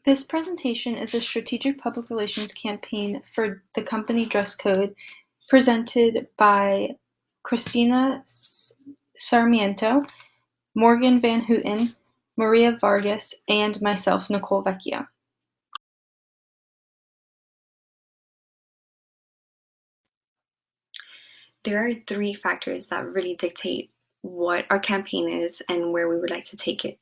This presentation is a strategic public relations campaign for the company Dresscode, presented by Cristina Sarmiento, Morgen van Houten, Maria Vargas, and myself, Nicole Vecchio. There are three factors that really dictate what our campaign is and where we would like to take it.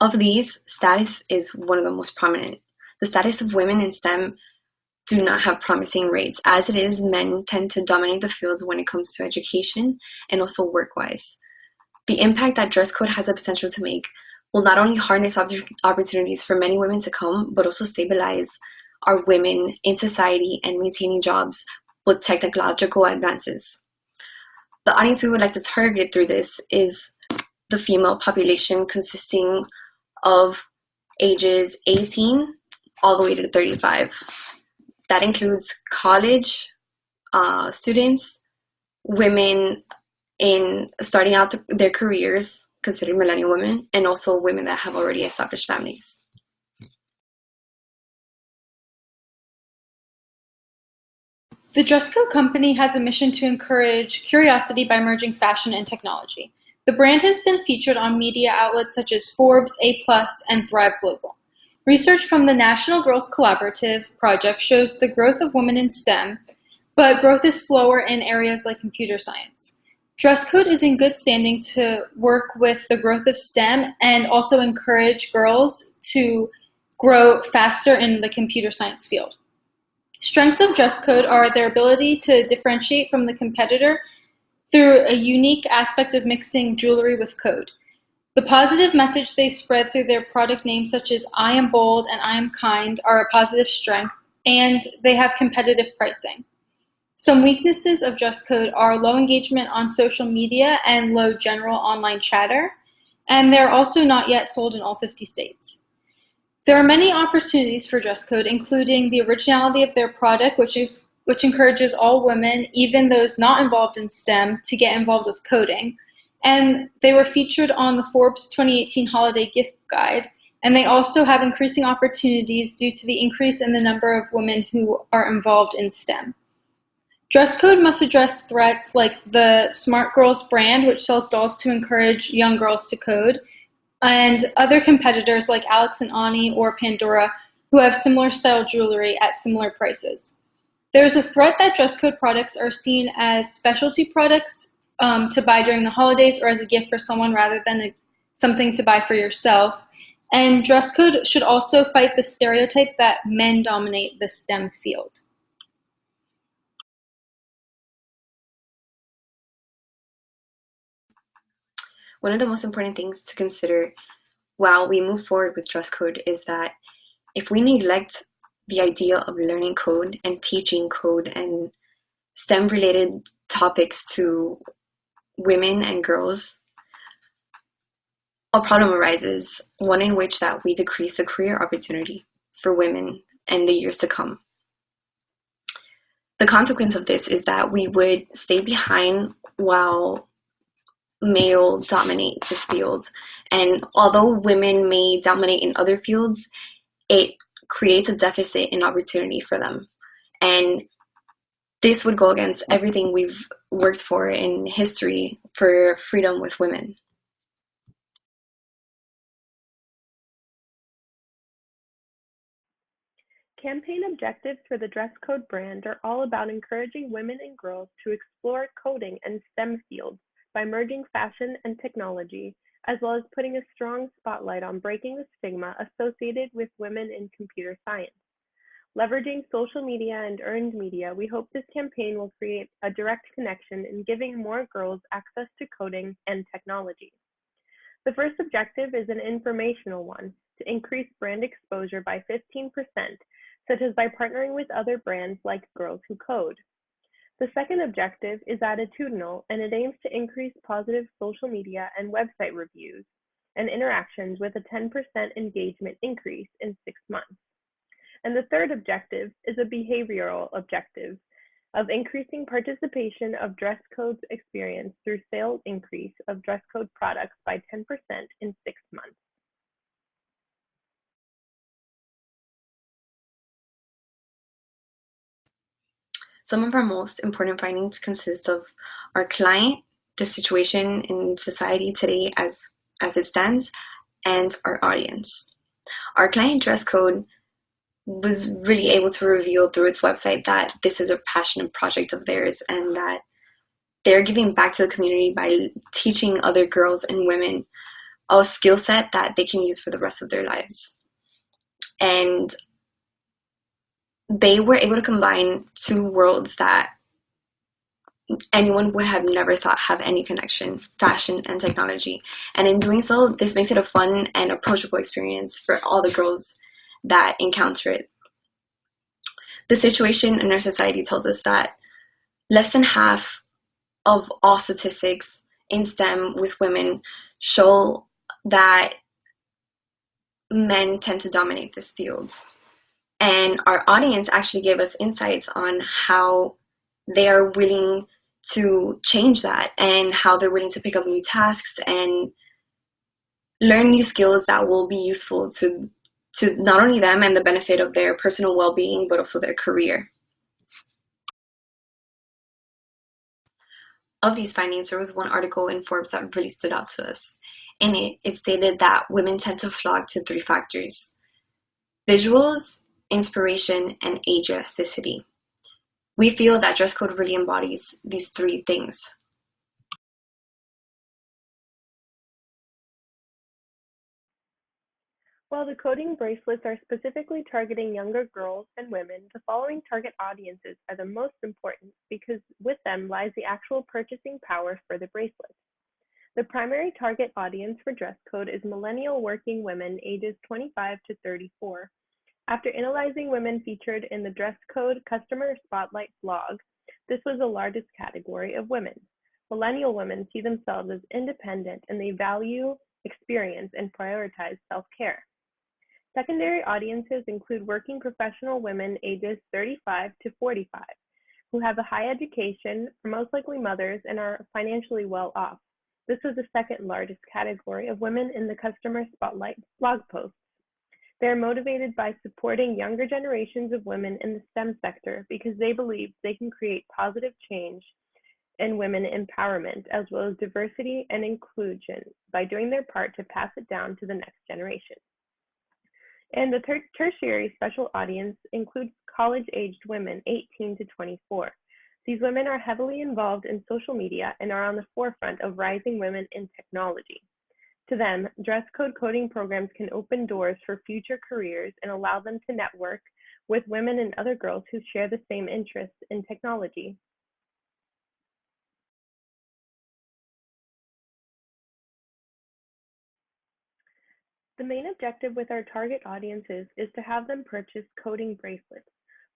Of these, status is one of the most prominent. The status of women in STEM do not have promising rates. As it is, men tend to dominate the fields when it comes to education and also work-wise. The impact that dress code has the potential to make will not only harness opportunities for many women to come, but also stabilize our women in society and maintaining jobs with technological advances. The audience we would like to target through this is the female population, consisting of ages 18 all the way to 35. That includes college students, women in starting out their careers, considered millennial women, and also women that have already established families. The Dresscode company has a mission to encourage curiosity by merging fashion and technology. The brand has been featured on media outlets such as Forbes, A+, and Thrive Global. Research from the National Girls Collaborative project shows the growth of women in STEM, but growth is slower in areas like computer science. Dresscode is in good standing to work with the growth of STEM and also encourage girls to grow faster in the computer science field. Strengths of Dresscode are their ability to differentiate from the competitor through a unique aspect of mixing jewelry with code. The positive message they spread through their product names, such as I am bold and I am kind, are a positive strength, and they have competitive pricing. Some weaknesses of Dresscode are low engagement on social media and low general online chatter, and they're also not yet sold in all 50 states. There are many opportunities for Dresscode, including the originality of their product, which encourages all women, even those not involved in STEM, to get involved with coding. And they were featured on the Forbes 2018 Holiday Gift Guide, and they also have increasing opportunities due to the increase in the number of women who are involved in STEM. Dresscode must address threats like the Smart Girls brand, which sells dolls to encourage young girls to code, and other competitors like Alex and Ani or Pandora, who have similar style jewelry at similar prices. There's a threat that Dresscode products are seen as specialty products to buy during the holidays or as a gift for someone rather than something to buy for yourself. And Dresscode should also fight the stereotype that men dominate the STEM field. One of the most important things to consider while we move forward with dress code is that if we neglect the idea of learning code and teaching code and STEM-related topics to women and girls, a problem arises, one in which that we decrease the career opportunity for women in the years to come. The consequence of this is that we would stay behind while male dominate this field. And although women may dominate in other fields, it creates a deficit in opportunity for them. And this would go against everything we've worked for in history for freedom with women. Campaign objectives for the Dresscode brand are all about encouraging women and girls to explore coding and STEM fields by merging fashion and technology, as well as putting a strong spotlight on breaking the stigma associated with women in computer science. Leveraging social media and earned media, we hope this campaign will create a direct connection in giving more girls access to coding and technology. The first objective is an informational one, to increase brand exposure by 15%, such as by partnering with other brands like Girls Who Code. The second objective is attitudinal, and it aims to increase positive social media and website reviews and interactions with a 10% engagement increase in 6 months. And the third objective is a behavioral objective of increasing participation of dress code's experience through sales increase of dress code products by 10% in 6 months. Some of our most important findings consist of our client, the situation in society today as it stands, and our audience. Our client dress code was really able to reveal through its website that this is a passionate project of theirs and that they're giving back to the community by teaching other girls and women a skill set that they can use for the rest of their lives. And they were able to combine two worlds that anyone would have never thought have any connection, fashion and technology. And in doing so, this makes it a fun and approachable experience for all the girls that encounter it. The situation in our society tells us that less than half of all statistics in STEM with women show that men tend to dominate this field. And our audience actually gave us insights on how they are willing to change that and how they're willing to pick up new tasks and learn new skills that will be useful to not only them and the benefit of their personal well-being, but also their career. Of these findings, there was one article in Forbes that really stood out to us. In it, it stated that women tend to flock to 3 factors: visuals, inspiration, and age elasticity. We feel that dress code really embodies these 3 things. While the coding bracelets are specifically targeting younger girls and women, the following target audiences are the most important because with them lies the actual purchasing power for the bracelet. The primary target audience for dress code is millennial working women ages 25 to 34. After analyzing women featured in the Dress Code Customer Spotlight blog, this was the largest category of women. Millennial women see themselves as independent and they value experience and prioritize self-care. Secondary audiences include working professional women ages 35 to 45, who have a high education, are most likely mothers, and are financially well off. This was the second largest category of women in the Customer Spotlight blog posts. They are motivated by supporting younger generations of women in the STEM sector because they believe they can create positive change in women empowerment as well as diversity and inclusion by doing their part to pass it down to the next generation. And the tertiary special audience includes college-aged women 18 to 24. These women are heavily involved in social media and are on the forefront of rising women in technology. To them, dress code coding programs can open doors for future careers and allow them to network with women and other girls who share the same interests in technology. The main objective with our target audiences is to have them purchase coding bracelets.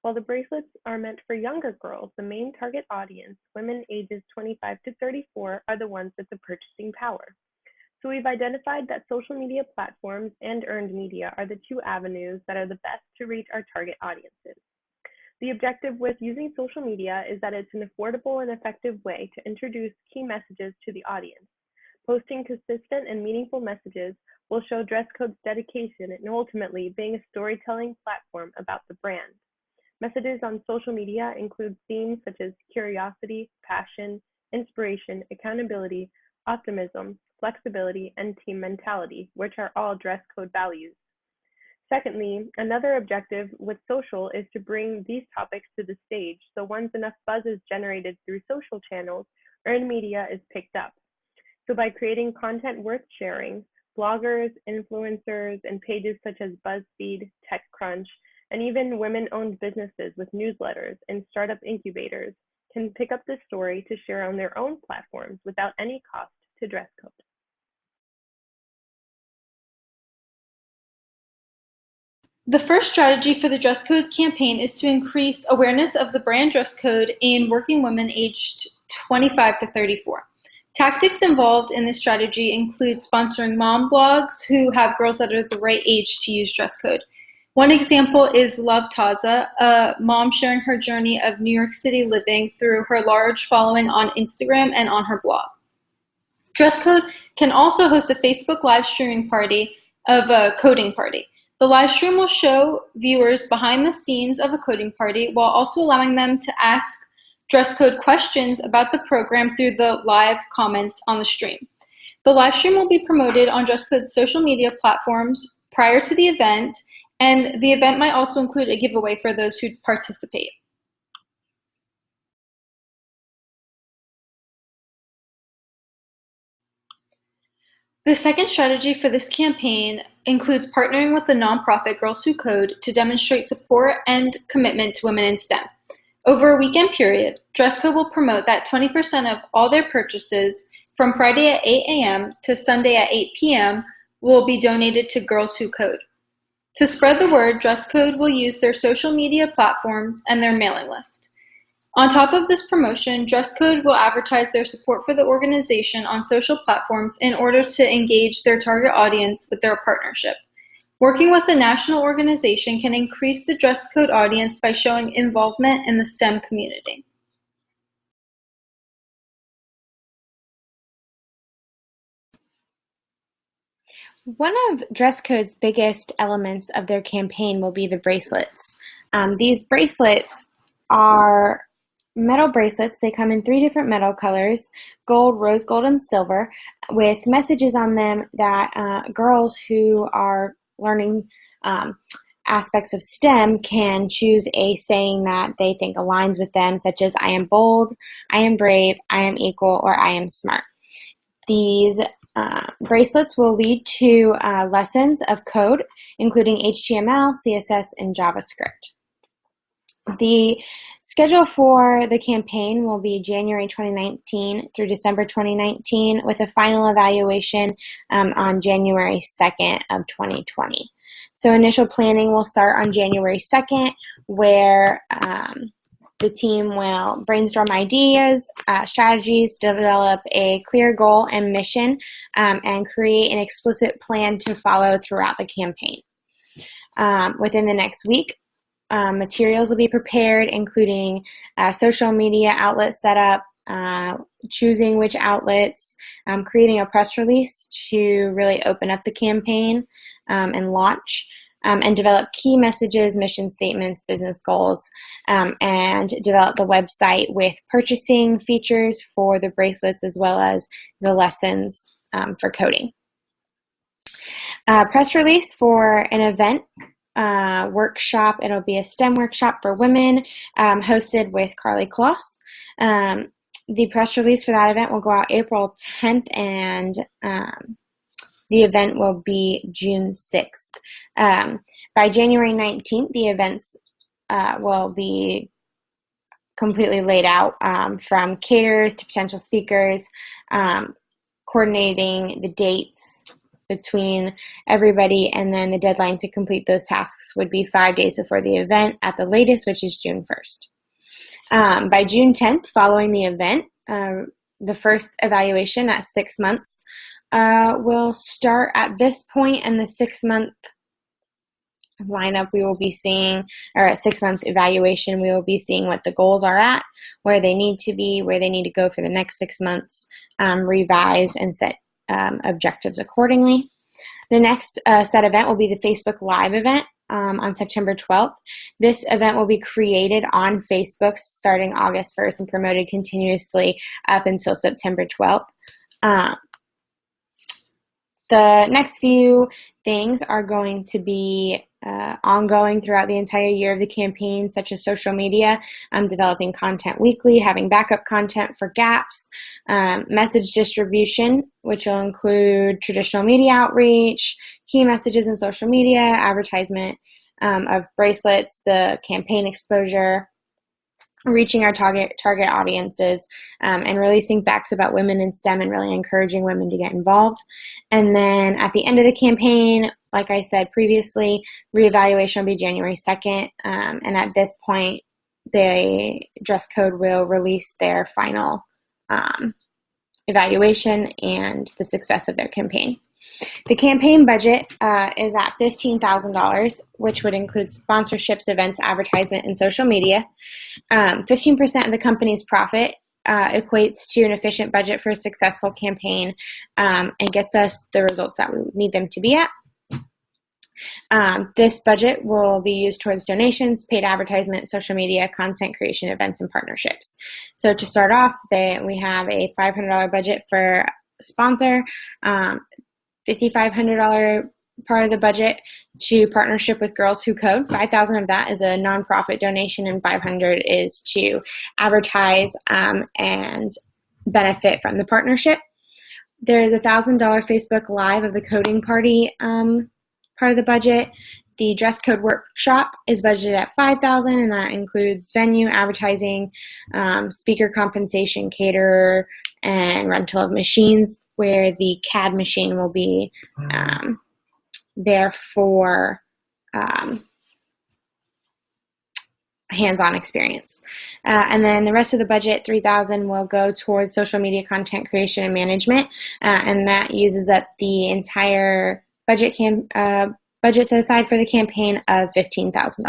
While the bracelets are meant for younger girls, the main target audience, women ages 25 to 34, are the ones with the purchasing power. So we've identified that social media platforms and earned media are the 2 avenues that are the best to reach our target audiences. The objective with using social media is that it's an affordable and effective way to introduce key messages to the audience. Posting consistent and meaningful messages will show dress code's dedication and ultimately being a storytelling platform about the brand. Messages on social media include themes such as curiosity, passion, inspiration, accountability, optimism, flexibility, and team mentality, which are all dress code values. Secondly, another objective with social is to bring these topics to the stage, so once enough buzz is generated through social channels, earned media is picked up. So by creating content worth sharing, bloggers, influencers, and pages such as BuzzFeed, TechCrunch, and even women-owned businesses with newsletters and startup incubators can pick up this story to share on their own platforms without any cost to dress code. The first strategy for the dress code campaign is to increase awareness of the brand dress code in working women aged 25 to 34. Tactics involved in this strategy include sponsoring mom blogs who have girls that are the right age to use dress code. One example is Love Taza, a mom sharing her journey of New York City living through her large following on Instagram and on her blog. Dress code can also host a Facebook live streaming party of a coding party. The live stream will show viewers behind the scenes of a coding party while also allowing them to ask dress code questions about the program through the live comments on the stream. The live stream will be promoted on Dresscode's social media platforms prior to the event, and the event might also include a giveaway for those who participate. The second strategy for this campaign includes partnering with the nonprofit Girls Who Code to demonstrate support and commitment to women in STEM. Over a weekend period, Dresscode will promote that 20% of all their purchases from Friday at 8 a.m. to Sunday at 8 p.m. will be donated to Girls Who Code. To spread the word, Dresscode will use their social media platforms and their mailing list. On top of this promotion, Dresscode will advertise their support for the organization on social platforms in order to engage their target audience with their partnership. Working with a national organization can increase the Dresscode audience by showing involvement in the STEM community. One of Dresscode's biggest elements of their campaign will be the bracelets. These bracelets are metal bracelets. They come in 3 different metal colors: gold, rose gold, and silver, with messages on them that girls who are learning aspects of STEM can choose a saying that they think aligns with them, such as "I am bold," "I am brave," "I am equal," or "I am smart." These bracelets will lead to lessons of code, including HTML, CSS, and JavaScript. The schedule for the campaign will be January 2019 through December 2019, with a final evaluation on January 2nd of 2020. So initial planning will start on January 2nd, where the team will brainstorm ideas, strategies, develop a clear goal and mission, and create an explicit plan to follow throughout the campaign. Within the next week, materials will be prepared, including social media outlet setup, choosing which outlets, creating a press release to really open up the campaign and launch, and develop key messages, mission statements, business goals, and develop the website with purchasing features for the bracelets as well as the lessons for coding. Press release for an event workshop. It'll be a STEM workshop for women hosted with Carly Kloss. The press release for that event will go out April 10th, and the event will be June 6th. By January 19th, the events will be completely laid out, from caterers to potential speakers, coordinating the dates between everybody, and then the deadline to complete those tasks would be 5 days before the event at the latest, which is June 1st. By June 10th, following the event, the first evaluation at 6 months will start at this point, and the 6-month lineup we will be seeing, or a 6-month evaluation, we will be seeing what the goals are at, where they need to be, where they need to go for the next 6 months, revise and set objectives accordingly. The next set event will be the Facebook Live event on September 12th. This event will be created on Facebook starting August 1st and promoted continuously up until September 12th. The next few things are going to be ongoing throughout the entire year of the campaign, such as social media, developing content weekly, having backup content for gaps, message distribution, which will include traditional media outreach, key messages in social media, advertisement of bracelets, the campaign exposure, reaching our target audiences, and releasing facts about women in STEM and really encouraging women to get involved. And then at the end of the campaign, like I said previously, reevaluation will be January 2nd, and at this point, the Dresscode will release their final evaluation and the success of their campaign. The campaign budget is at $15,000, which would include sponsorships, events, advertisement, and social media. 15% of the company's profit equates to an efficient budget for a successful campaign and gets us the results that we need them to be at. This budget will be used towards donations, paid advertisement, social media, content creation, events, and partnerships. So to start off, we have a $500 budget for sponsor, $5,500 part of the budget to partnership with Girls Who Code. $5,000 of that is a nonprofit donation, and $500 is to advertise and benefit from the partnership. There is a $1,000 Facebook Live of the coding party part of the budget. The dress code workshop is budgeted at $5,000, and that includes venue, advertising, speaker compensation, caterer, and rental of machines, where the CAD machine will be there for hands-on experience. And then the rest of the budget, $3,000, will go towards social media content creation and management, and that uses up the entire budget set aside for the campaign of $15,000.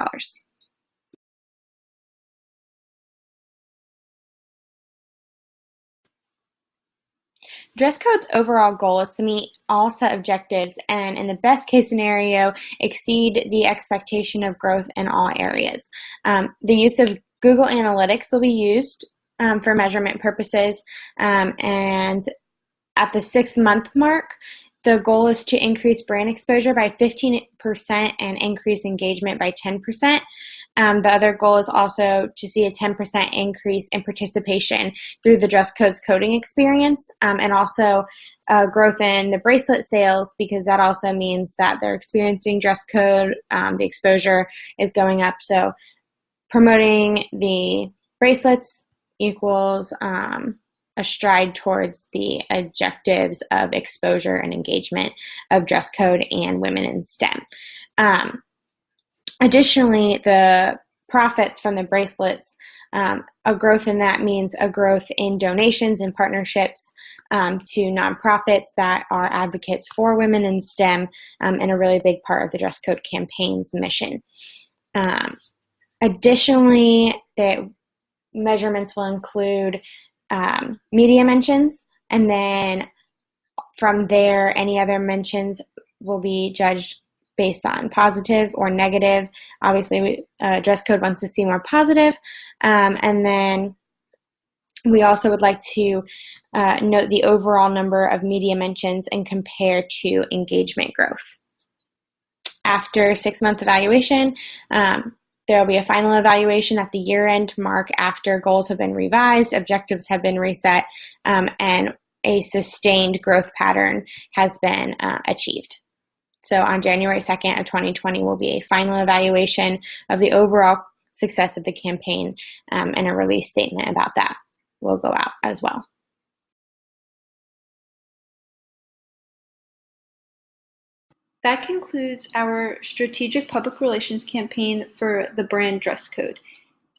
Dresscode's overall goal is to meet all set objectives and, in the best case scenario, exceed the expectation of growth in all areas. The use of Google Analytics will be used for measurement purposes, and at the 6-month mark, the goal is to increase brand exposure by 15% and increase engagement by 10%. The other goal is also to see a 10% increase in participation through the dress code's coding experience, and also growth in the bracelet sales, because that also means that they're experiencing dress code, the exposure is going up. So promoting the bracelets equals a stride towards the objectives of exposure and engagement of dress code and women in STEM. Additionally, the profits from the bracelets, a growth in that means a growth in donations and partnerships to nonprofits that are advocates for women in STEM, and a really big part of the Dress Code Campaign's mission. Additionally, the measurements will include media mentions, and then from there, any other mentions will be judged based on positive or negative. Obviously, dress code wants to see more positive, and then we also would like to note the overall number of media mentions and compare to engagement growth. After 6-month evaluation, there will be a final evaluation at the year-end mark after goals have been revised, objectives have been reset, and a sustained growth pattern has been achieved. So on January 2nd of 2020 will be a final evaluation of the overall success of the campaign, and a release statement about that will go out as well. That concludes our strategic public relations campaign for the brand Dress Code.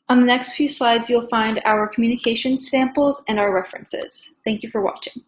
On the next few slides, you'll find our communication samples and our references. Thank you for watching.